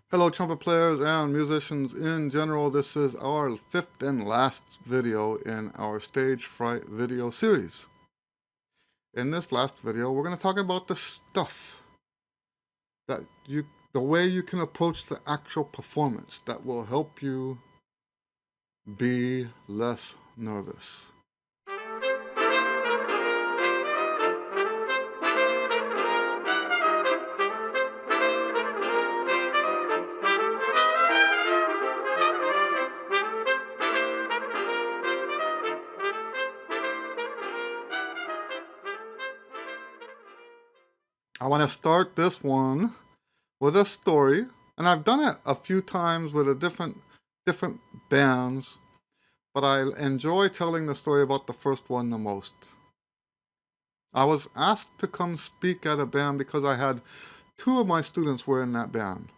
Hello trumpet players and musicians in general. This is our fifth and last video in our Stage Fright video series. In this last video, we're going to talk about the stuff the way you can approach the actual performance that will help you be less nervous. I want to start this one with a story, and I've done it a few times with different bands, but I enjoy telling the story about the first one the most. I was asked to come speak at a band because I had two of my students were in that band.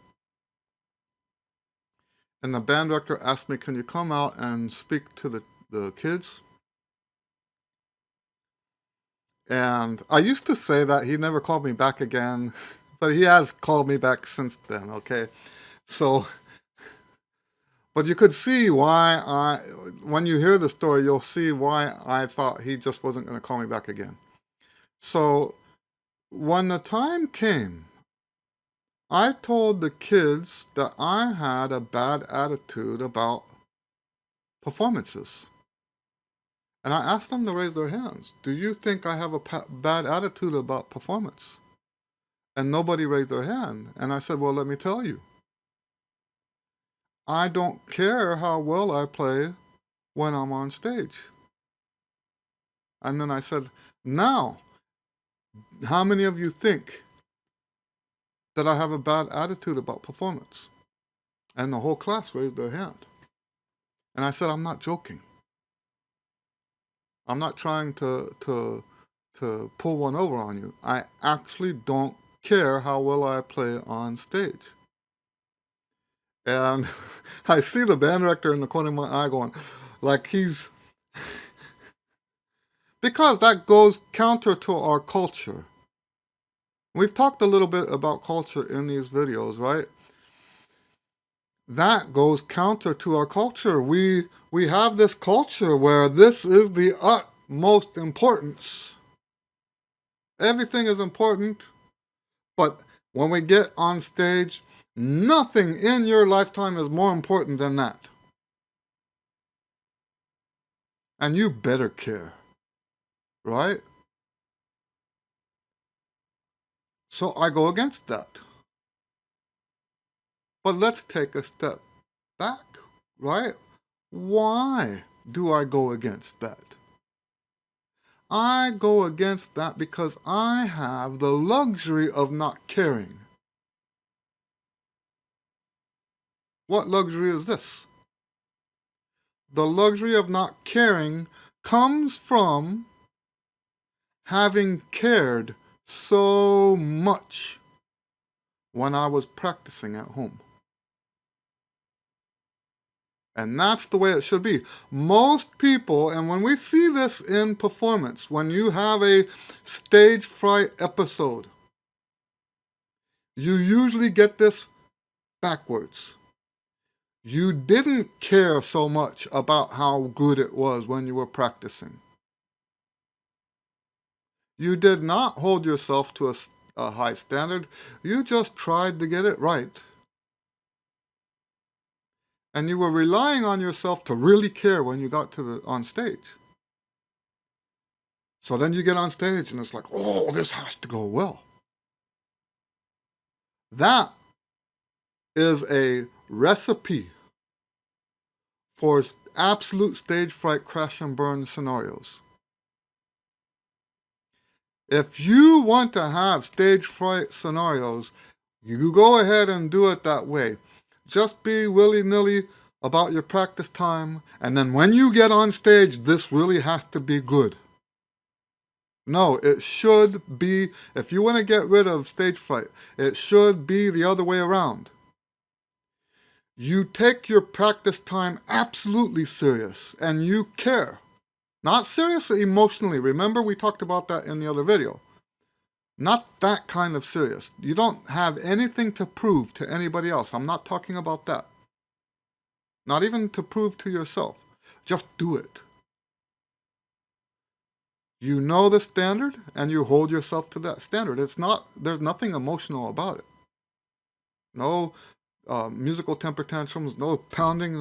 And the band director asked me, can you come out and speak to the kids? And I used to say that he never called me back again, but he has called me back since then, okay? So, but you could see why when you hear the story, you'll see why I thought he just wasn't going to call me back again. So, when the time came, I told the kids that I had a bad attitude about performances. And I asked them to raise their hands. Do you think I have a bad attitude about performance? And nobody raised their hand. And I said, well, let me tell you. I don't care how well I play when I'm on stage. And then I said, now, how many of you think that I have a bad attitude about performance? And the whole class raised their hand. And I said, I'm not joking. I'm not trying to pull one over on you. I actually don't care how well I play on stage. And I see the band director in the corner of my eye going, like he's... because that goes counter to our culture. We've talked a little bit about culture in these videos, right? That goes counter to our culture. We have this culture where this is the utmost importance. Everything is important, but when we get on stage, nothing in your lifetime is more important than that. And you better care, right? So I go against that. But let's take a step back, right? Why do I go against that? I go against that because I have the luxury of not caring. What luxury is this? The luxury of not caring comes from having cared so much when I was practicing at home. And that's the way it should be. Most people, and when we see this in performance, when you have a stage fright episode, you usually get this backwards. You didn't care so much about how good it was when you were practicing. You did not hold yourself to a high standard. You just tried to get it right. And you were relying on yourself to really care when you got on stage. So then you get on stage and it's like, oh, this has to go well. That is a recipe for absolute stage fright crash and burn scenarios. If you want to have stage fright scenarios, you go ahead and do it that way. Just be willy-nilly about your practice time, and then when you get on stage, this really has to be good. No, it should be, if you want to get rid of stage fright, it should be the other way around. You take your practice time absolutely serious, and you care. Not serious emotionally. Remember, we talked about that in the other video. Not that kind of serious. You don't have anything to prove to anybody else. I'm not talking about that. Not even to prove to yourself. Just do it. You know the standard and you hold yourself to that standard. There's nothing emotional about it. No musical temper tantrums, no pounding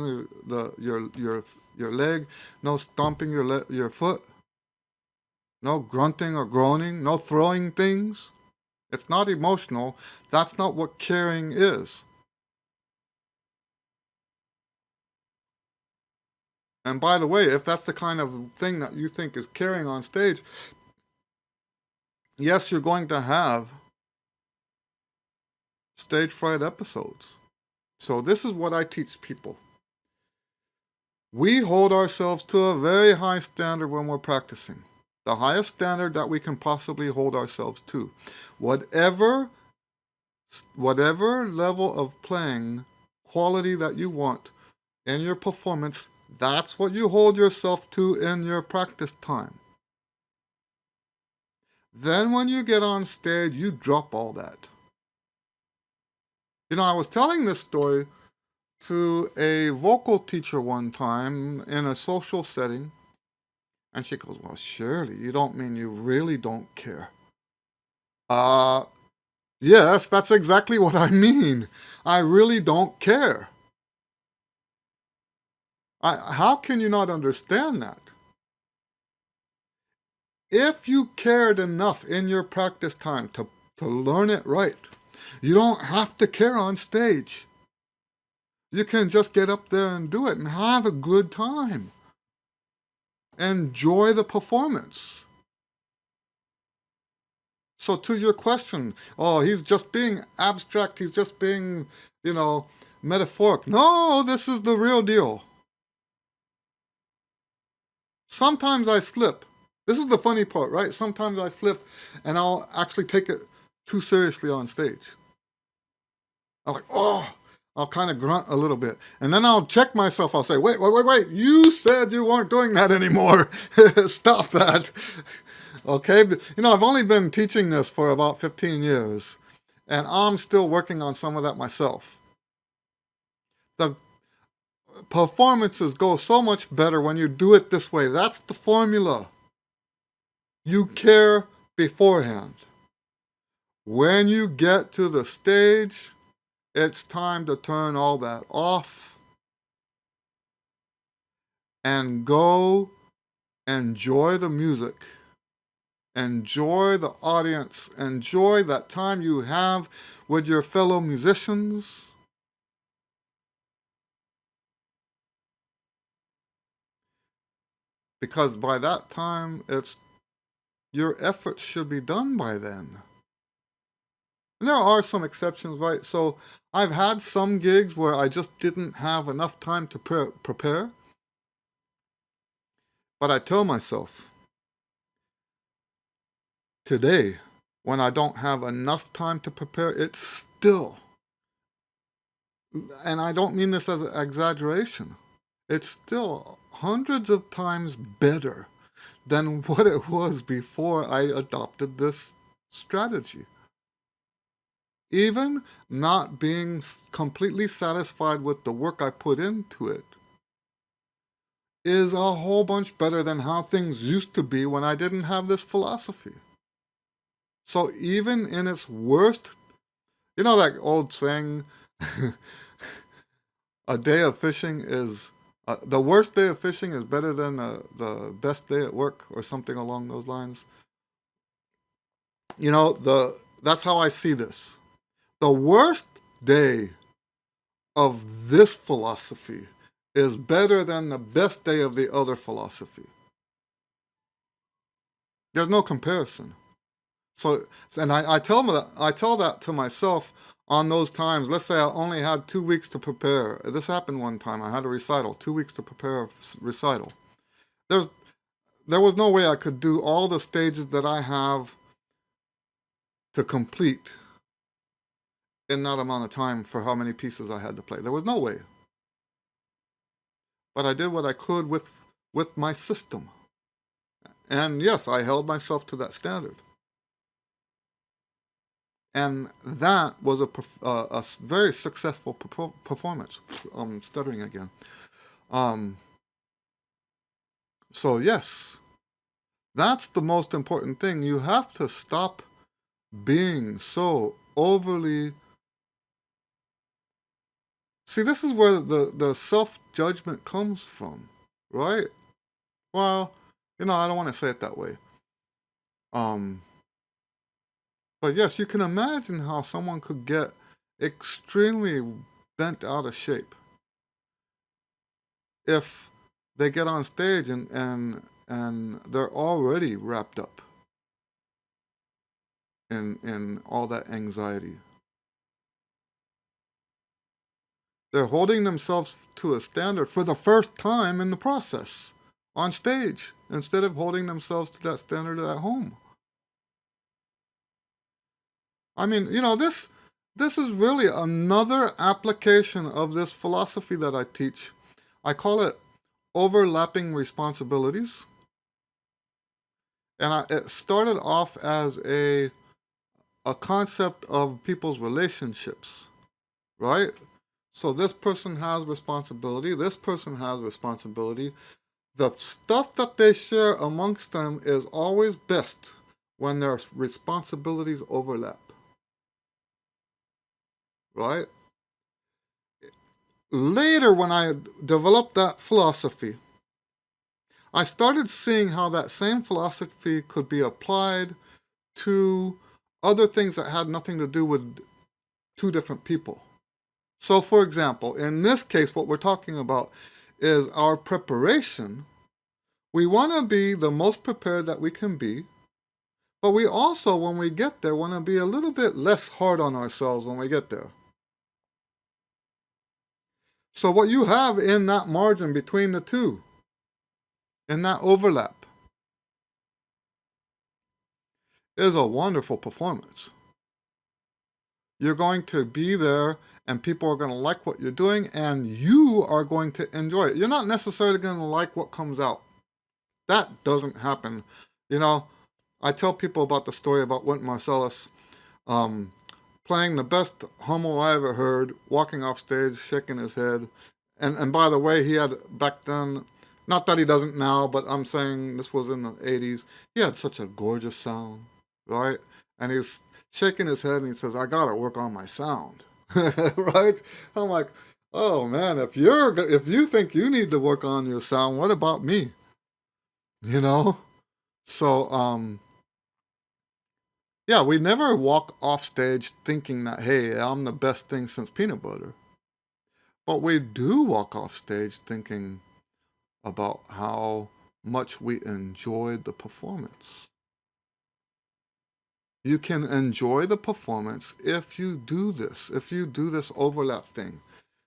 your leg, no stomping your foot, no grunting or groaning, no throwing things. It's not emotional. That's not what caring is. And by the way, if that's the kind of thing that you think is caring on stage, yes, you're going to have stage fright episodes. So this is what I teach people. We hold ourselves to a very high standard when we're practicing. The highest standard that we can possibly hold ourselves to. Whatever level of playing quality that you want in your performance, that's what you hold yourself to in your practice time. Then when you get on stage, you drop all that. I was telling this story to a vocal teacher one time in a social setting, and she goes, "Well, surely you don't mean you really don't care." Uh, yes, that's exactly what I mean. I really don't care. How can you not understand that? If you cared enough in your practice time to learn it right, you don't have to care on stage. You can just get up there and do it and have a good time. Enjoy the performance. So to your question, oh, he's just being abstract, he's just being, metaphoric. No, this is the real deal. Sometimes I slip. This is the funny part, right? Sometimes I slip and I'll actually take it too seriously on stage. I'm like, oh, I'll kind of grunt a little bit. And then I'll check myself. I'll say, wait. You said you weren't doing that anymore. Stop that. Okay? I've only been teaching this for about 15 years. And I'm still working on some of that myself. The performances go so much better when you do it this way. That's the formula. You care beforehand. When you get to the stage, it's time to turn all that off and go enjoy the music. Enjoy the audience. Enjoy that time you have with your fellow musicians. Because by that time, your efforts should be done by then. And there are some exceptions, right? So I've had some gigs where I just didn't have enough time to prepare. But I tell myself, today, when I don't have enough time to prepare, it's still, and I don't mean this as an exaggeration, it's still hundreds of times better than what it was before I adopted this strategy. Even not being completely satisfied with the work I put into it is a whole bunch better than how things used to be when I didn't have this philosophy. So even in its worst, that old saying, a day of fishing is, the worst day of fishing is better than the best day at work, or something along those lines. That's how I see this. The worst day of this philosophy is better than the best day of the other philosophy. There's no comparison. So, and I tell that to myself on those times. Let's say I only had 2 weeks to prepare. This happened one time. I had a recital, 2 weeks to prepare a recital. There was no way I could do all the stages that I have to complete in that amount of time for how many pieces I had to play. There was no way. But I did what I could with my system. And yes, I held myself to that standard. And that was a very successful performance. I'm stuttering again. Um, so yes, that's the most important thing. You have to stop being so overly. See, this is where the self judgment comes from, right? Well, I don't want to say it that way. Um, but yes, you can imagine how someone could get extremely bent out of shape if they get on stage and they're already wrapped up in all that anxiety. They're holding themselves to a standard for the first time in the process on stage instead of holding themselves to that standard at home. I mean, this is really another application of this philosophy that I teach. I call it overlapping responsibilities. And it started off as a concept of people's relationships, right? So this person has responsibility, this person has responsibility. The stuff that they share amongst them is always best when their responsibilities overlap, right? Later, when I developed that philosophy, I started seeing how that same philosophy could be applied to other things that had nothing to do with two different people. So, for example, in this case, what we're talking about is our preparation. We want to be the most prepared that we can be, but we also, when we get there, want to be a little bit less hard on ourselves when we get there. So, what you have in that margin between the two, in that overlap, is a wonderful performance. You're going to be there and people are going to like what you're doing and you are going to enjoy it. You're not necessarily going to like what comes out. That doesn't happen. You know, I tell people about the story about Wynton Marsalis um, playing the best homo I ever heard, walking off stage, shaking his head. And by the way, he had back then, not that he doesn't now, but I'm saying this was in the 80s, he had such a gorgeous sound, right? And he's shaking his head and he says, I gotta work on my sound, right? I'm like, oh man, if you think you need to work on your sound, what about me? You know? So, yeah, we never walk off stage thinking that, hey, I'm the best thing since peanut butter. But we do walk off stage thinking about how much we enjoyed the performance. You can enjoy the performance if you do this overlap thing.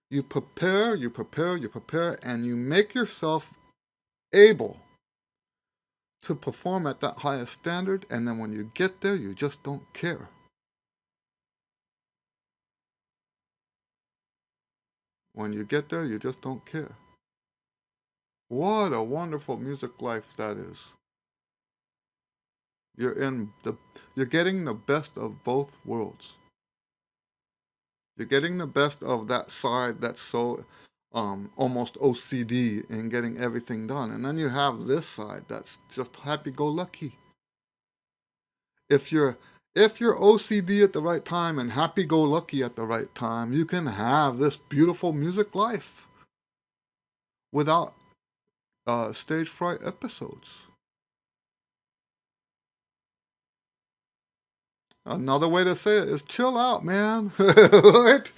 You prepare, you prepare, you prepare, and you make yourself able to perform at that highest standard, and then when you get there, you just don't care. When you get there, you just don't care. What a wonderful music life that is. You're in the you're getting the best of both worlds. You're getting the best of that side that's so almost OCD in getting everything done. And then you have this side that's just happy-go-lucky. If you're OCD at the right time and happy-go-lucky at the right time, you can have this beautiful music life without stage fright episodes. Another way to say it is chill out, man. Right?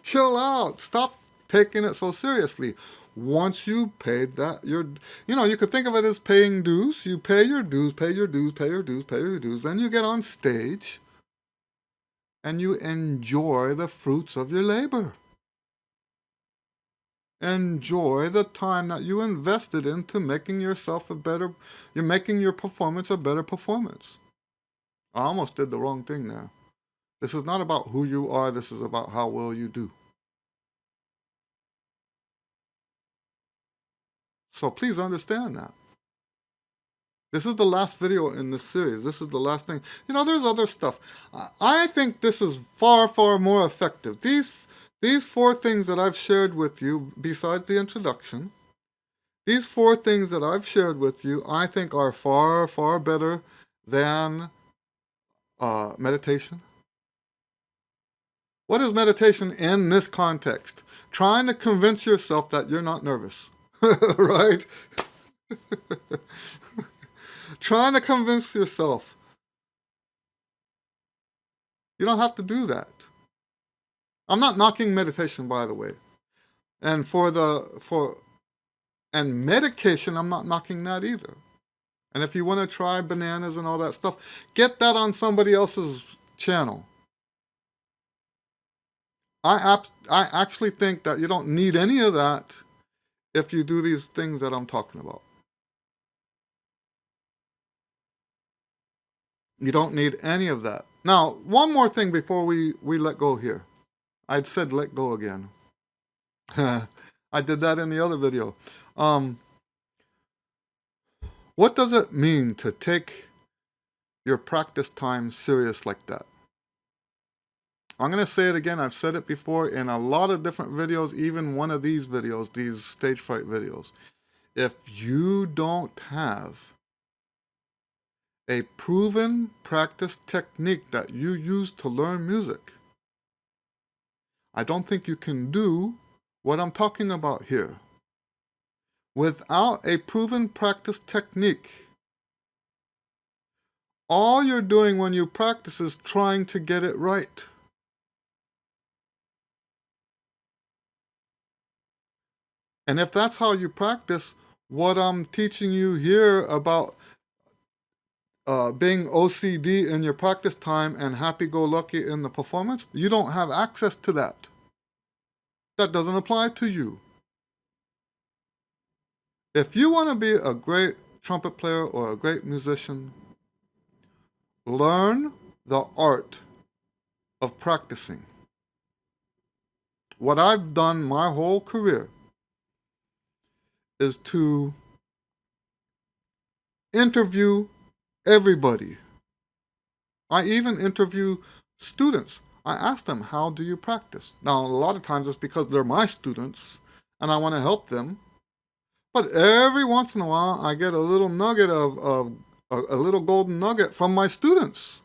Chill out. Stop taking it so seriously. Once you paid that, you could think of it as paying dues. You pay your dues, pay your dues, pay your dues, pay your dues. Then you get on stage and you enjoy the fruits of your labor. Enjoy the time that you invested into making yourself you're making your performance a better performance. I almost did the wrong thing there. This is not about who you are, this is about how well you do. So please understand that. This is the last video in this series. This is the last thing. You know, there's other stuff. I think this is far, far more effective. These four things that I've shared with you, besides the introduction, these four things that I've shared with you, I think are far, far better than meditation. What is meditation in this context? Trying to convince yourself that you're not nervous, right? Trying to convince yourself. You don't have to do that. I'm not knocking meditation, by the way. And and medication, I'm not knocking that either. And if you want to try bananas and all that stuff, get that on somebody else's channel. I actually think that you don't need any of that if you do these things that I'm talking about. You don't need any of that. Now, one more thing before we let go here. I'd said let go again. I did that in the other video. What does it mean to take your practice time serious like that? I'm going to say it again. I've said it before in a lot of different videos, even one of these videos, these stage fright videos. If you don't have a proven practice technique that you use to learn music, I don't think you can do what I'm talking about here. Without a proven practice technique, all you're doing when you practice is trying to get it right. And if that's how you practice, what I'm teaching you here about being OCD in your practice time and happy-go-lucky in the performance, you don't have access to that. That doesn't apply to you. If you want to be a great trumpet player or a great musician, learn the art of practicing. What I've done my whole career is to interview everybody. I even interview students. I ask them, how do you practice? Now, a lot of times it's because they're my students and I want to help them. But every once in a while, I get a little nugget of a little golden nugget from my students.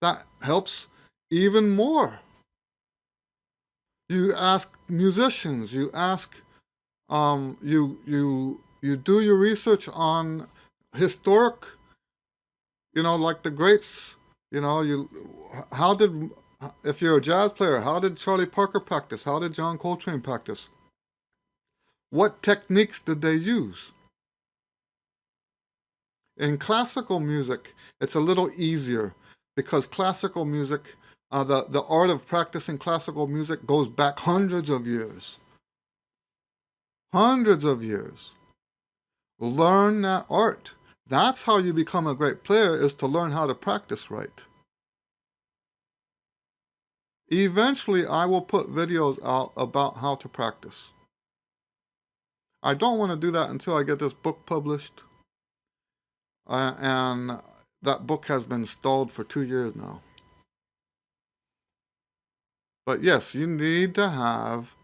That helps even more. You ask musicians, you ask, you do your research on historic, like the greats. If you're a jazz player, how did Charlie Parker practice? How did John Coltrane practice? What techniques did they use? In classical music, it's a little easier because classical music, the art of practicing classical music goes back hundreds of years. Hundreds of years. Learn that art. That's how you become a great player, is to learn how to practice right. Eventually, I will put videos out about how to practice. I don't want to do that until I get this book published. And that book has been stalled for 2 years now. But yes, you need to have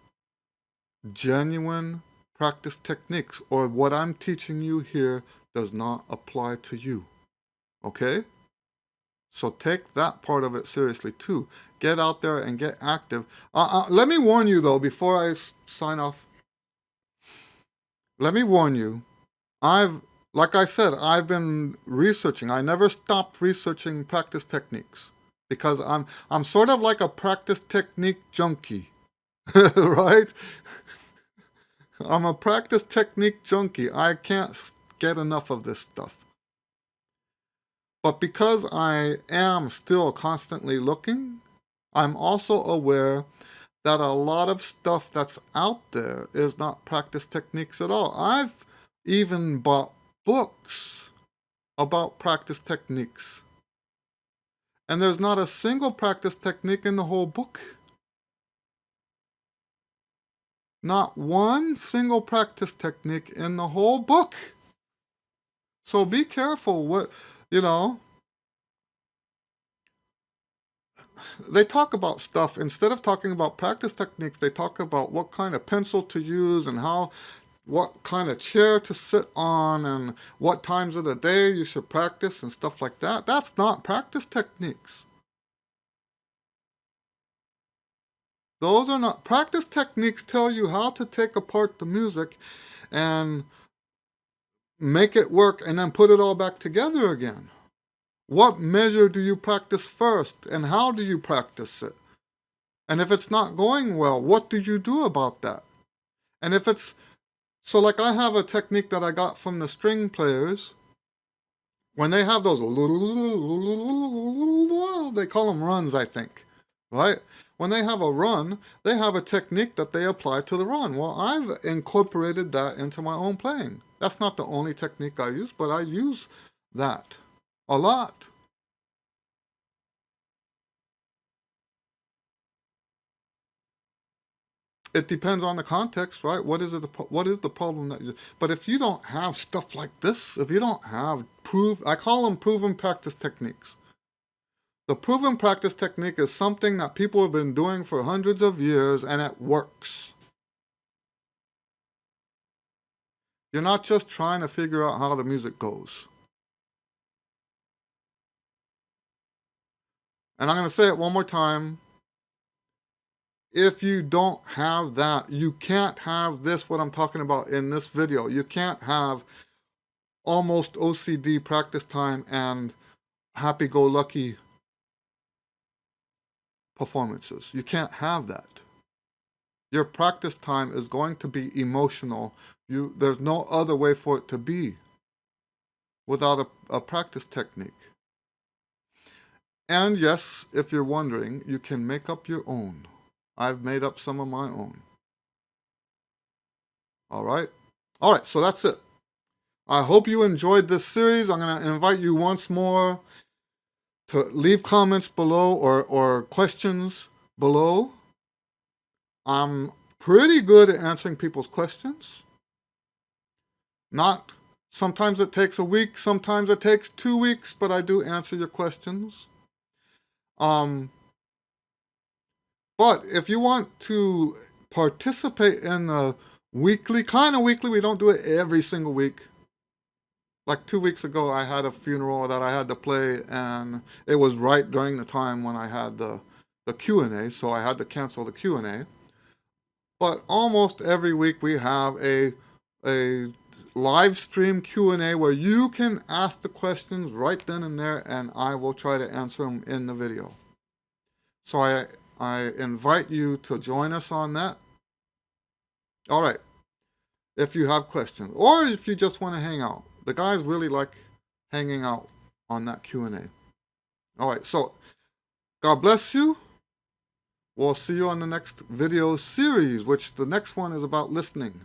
genuine practice techniques, or what I'm teaching you here does not apply to you. Okay? So take that part of it seriously too. Get out there and get active. Let me warn you though, before I sign off. Let me warn you. Like I said, I've been researching. I never stopped researching practice techniques because I'm sort of like a practice technique junkie, right? I'm a practice technique junkie. I can't get enough of this stuff. But because I am still constantly looking, I'm also aware that a lot of stuff that's out there is not practice techniques at all. I've even bought books about practice techniques, and there's not a single practice technique in the whole book. Not one single practice technique in the whole book. So be careful what, you know, they talk about stuff, instead of talking about practice techniques, they talk about what kind of pencil to use and how, what kind of chair to sit on and what times of the day you should practice and stuff like that. That's not practice techniques. Those are not practice techniques. Tell you how to take apart the music and make it work and then put it all back together again. What measure do you practice first and how do you practice it? And if it's not going well, what do you do about that? And if it's, so like I have a technique that I got from the string players. When they have those, they call them runs, I think, right? When they have a run, they have a technique that they apply to the run. Well, I've incorporated that into my own playing. That's not the only technique I use, but I use that a lot. It depends on the context, right? What is it? What is the problem that you? But if you don't have stuff like this, if you don't have I call them proven practice techniques. The proven practice technique is something that people have been doing for hundreds of years and it works. You're not just trying to figure out how the music goes. And I'm going to say it one more time. If you don't have that, you can't have this, what I'm talking about in this video. You can't have almost OCD practice time and happy-go-lucky performances. You can't have that. Your practice time is going to be emotional. There's no other way for it to be without a practice technique. And yes, if you're wondering, you can make up your own. I've made up some of my own. All right? All right, so that's it. I hope you enjoyed this series. I'm going to invite you once more to leave comments below or questions below. I'm pretty good at answering people's questions. Sometimes it takes a week, sometimes it takes 2 weeks, but I do answer your questions. But if you want to participate in the weekly, we don't do it every single week. Like 2 weeks ago, I had a funeral that I had to play, and it was right during the time when I had the Q and A, so I had to cancel the Q and A. But almost every week we have a live stream Q and A where you can ask the questions right then and there, and I will try to answer them in the video. So I invite you to join us on that. All right, if you have questions, or if you just want to hang out. The guys really like hanging out on that Q and A. All right, so God bless you. We'll see you on the next video series, which the next one is about listening.